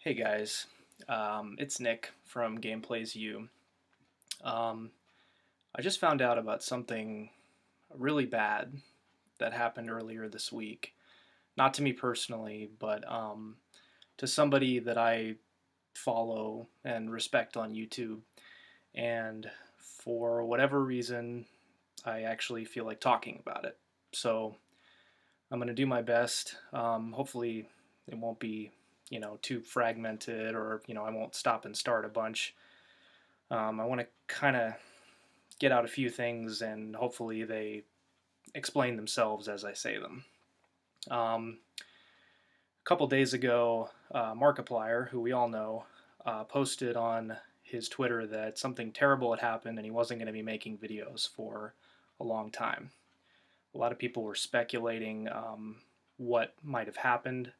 Hey guys, it's Nick from Gameplays U. Um, I just found out about something really bad that happened earlier this week. Not to me personally, but to somebody that I follow and respect on YouTube. And for whatever reason, I actually feel like talking about it. So I'm going to do my best. Hopefully, it won't be too fragmented, or I won't stop and start a bunch. I want to kind of get out a few things, and hopefully they explain themselves as I say them. A couple days ago, Markiplier, who we all know, posted on his Twitter that something terrible had happened and he wasn't going to be making videos for a long time. A lot of people were speculating what might have happened,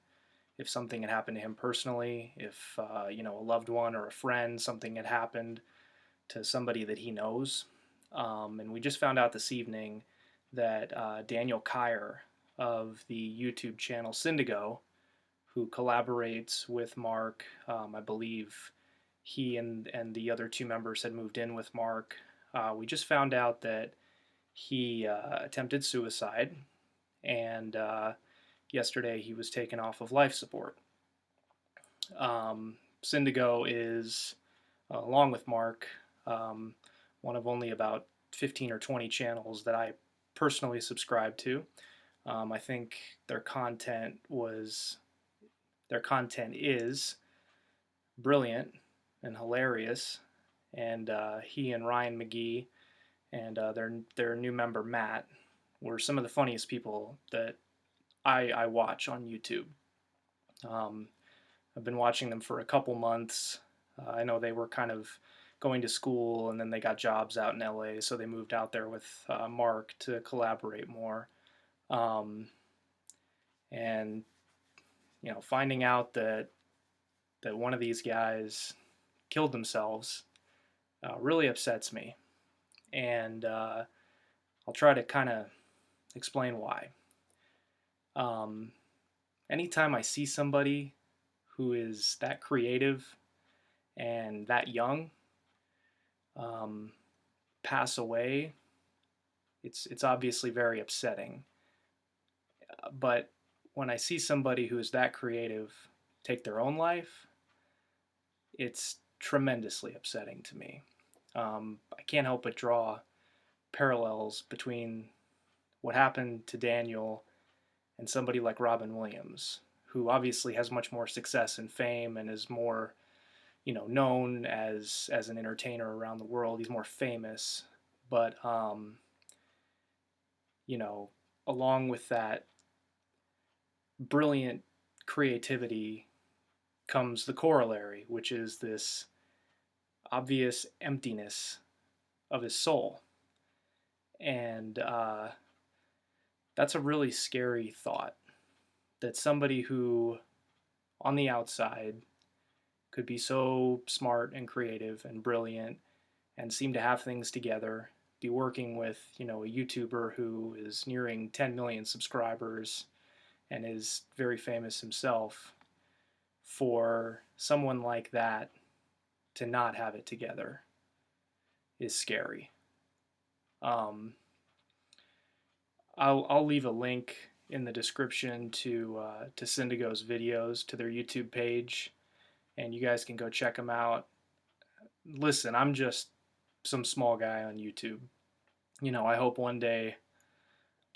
if something had happened to him personally, if a loved one or a friend, something had happened to somebody that he knows. And we just found out this evening that Daniel Kyre of the YouTube channel Cyndago, who collaborates with Mark, I believe he and the other two members had moved in with Mark. We just found out that he attempted suicide, and yesterday he was taken off of life support. Cyndago is, along with Mark, one of only about 15 or 20 channels that I personally subscribe to. I think their content is brilliant and hilarious, and he and Ryan McGee and their new member Matt were some of the funniest people that I watch on YouTube. Um, I've been watching them for a couple months. I know they were kind of going to school, and then they got jobs out in LA, so they moved out there with Mark to collaborate more. Um, and finding out that one of these guys killed themselves really upsets me, and I'll try to kind of explain why. Um, Anytime I see somebody who is that creative and that young um, pass away, it's obviously very upsetting. But when I see somebody who is that creative take their own life, it's tremendously upsetting to me. I can't help but draw parallels between what happened to Daniel and somebody like Robin Williams, who obviously has much more success and fame and is more, known as an entertainer around the world. He's more famous, but you know, along with that brilliant creativity comes the corollary, which is this obvious emptiness of his soul. And that's a really scary thought, that somebody who, on the outside, could be so smart and creative and brilliant and seem to have things together, be working with, a YouTuber who is nearing 10 million subscribers and is very famous himself, for someone like that to not have it together is scary. Um, I'll leave a link in the description to Cyndago's videos, to their YouTube page, and you guys can go check them out. Listen, I'm just some small guy on YouTube. I hope one day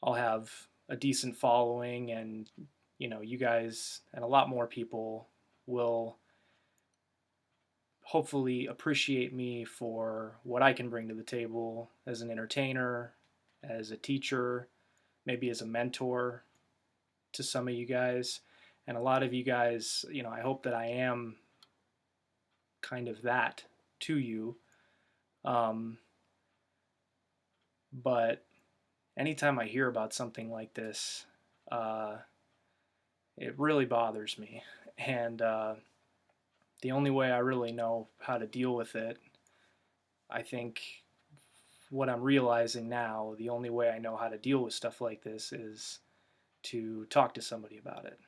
I'll have a decent following, and you guys and a lot more people will hopefully appreciate me for what I can bring to the table as an entertainer, as a teacher, maybe as a mentor to some of you guys. And a lot of you guys, I hope that I am kind of that to you. But anytime I hear about something like this, it really bothers me. And the only way I really know how to deal with it, I think what I'm realizing now, the only way I know how to deal with stuff like this is to talk to somebody about it.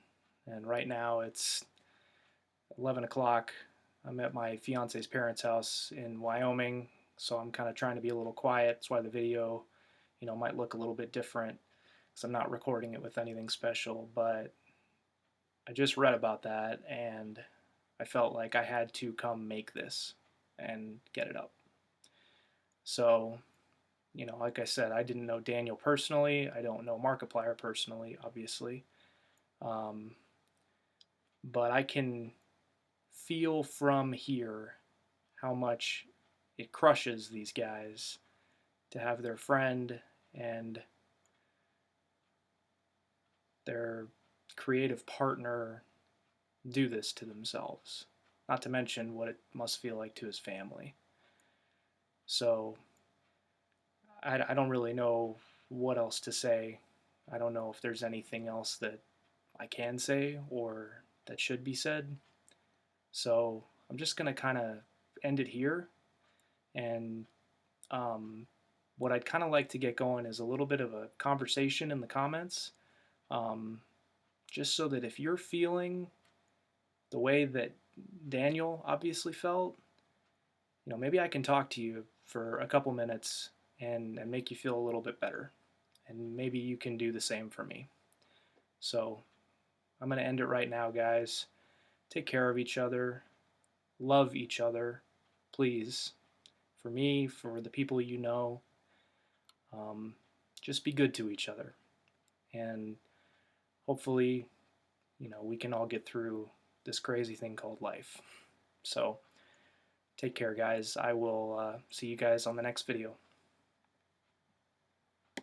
And right now it's 11 o'clock. I'm at my fiance's parents' house in Wyoming, so I'm kind of trying to be a little quiet. That's why the video, might look a little bit different because I'm not recording it with anything special. But I just read about that, and I felt like I had to come make this and get it up. So, like I said, I didn't know Daniel personally. I don't know Markiplier personally, obviously. Um, but I can feel from here how much it crushes these guys to have their friend and their creative partner do this to themselves. Not to mention what it must feel like to his family. So I don't really know what else to say. I don't know if there's anything else that I can say or that should be said. So I'm just going to kind of end it here. And what I'd kind of like to get going is a little bit of a conversation in the comments. Um, just so that if you're feeling the way that Daniel obviously felt, maybe I can talk to you for a couple minutes and make you feel a little bit better. And maybe you can do the same for me. So I'm going to end it right now, guys. Take care of each other. Love each other, please. For me, for the people you know, just be good to each other. And hopefully, we can all get through this crazy thing called life. So take care, guys. I will see you guys on the next video.